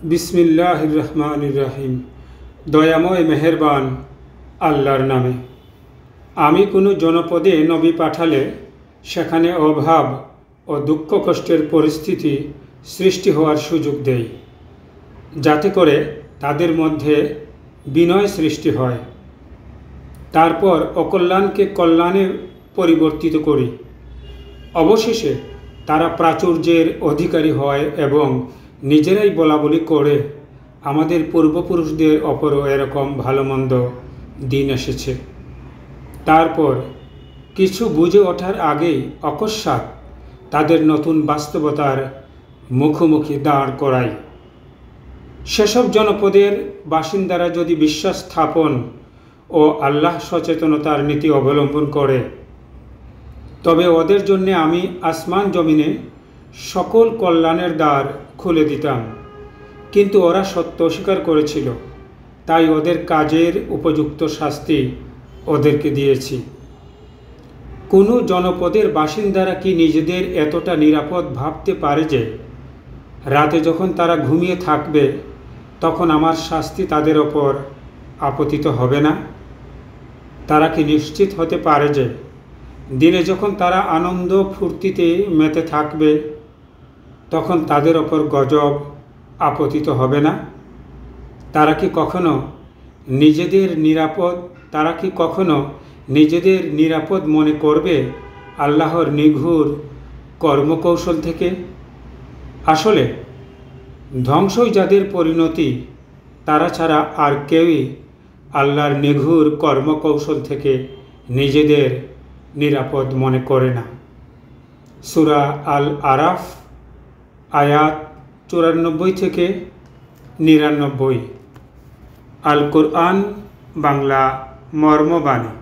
বিসমিল্লাহির রহমানির রহিম। দয়াময় মেহেরবান আল্লাহর নামে। আমি কোনো জনপদে নবী পাঠালে সেখানে অভাব ও দুঃখ কষ্টের পরিস্থিতি সৃষ্টি হওয়ার সুযোগ দেই, যাতে করে তাদের মধ্যে বিনয় সৃষ্টি হয়। তারপর অকল্যাণকে কল্যাণে পরিবর্তিত করি। অবশেষে তারা প্রাচুর্যের অধিকারী হয় এবং নিজেরাই বলাবলি করে, আমাদের পূর্বপুরুষদের অপরও এরকম ভালো মন্দ দিন এসেছে। তারপর কিছু বুঝে ওঠার আগেই অকস্মাৎ তাদের নতুন বাস্তবতার মুখোমুখি দাঁড় করাই। সেসব জনপদের বাসিন্দারা যদি বিশ্বাস স্থাপন ও আল্লাহ সচেতনতার নীতি অবলম্বন করে, তবে ওদের জন্যে আমি আসমান জমিনে সকল কল্যাণের দ্বার খুলে দিতাম। কিন্তু ওরা সত্য অস্বীকার করেছিল, তাই ওদের কাজের উপযুক্ত শাস্তি ওদেরকে দিয়েছি। কোনো জনপদের বাসিন্দারা কি নিজেদের এতটা নিরাপদ ভাবতে পারে যে রাতে যখন তারা ঘুমিয়ে থাকবে তখন আমার শাস্তি তাদের ওপর আপতিত হবে না? তারা কি নিশ্চিত হতে পারে যে দিনে যখন তারা আনন্দ ফুর্তিতে মেতে থাকবে তখন তাদের ওপর গজব আপতিত হবে না? তারা কি কখনো নিজেদের নিরাপদ মনে করবে আল্লাহর নিঘুর কর্মকৌশল থেকে? আসলে ধ্বংসই যাদের পরিণতি, তারা ছাড়া আর কেউই আল্লাহর নিঘুর কর্মকৌশল থেকে নিজেদের নিরাপদ মনে করে না। সূরা আল আরাফ আয়াত 94 থেকে 99। আল কোরআন বাংলা মর্মবাণী।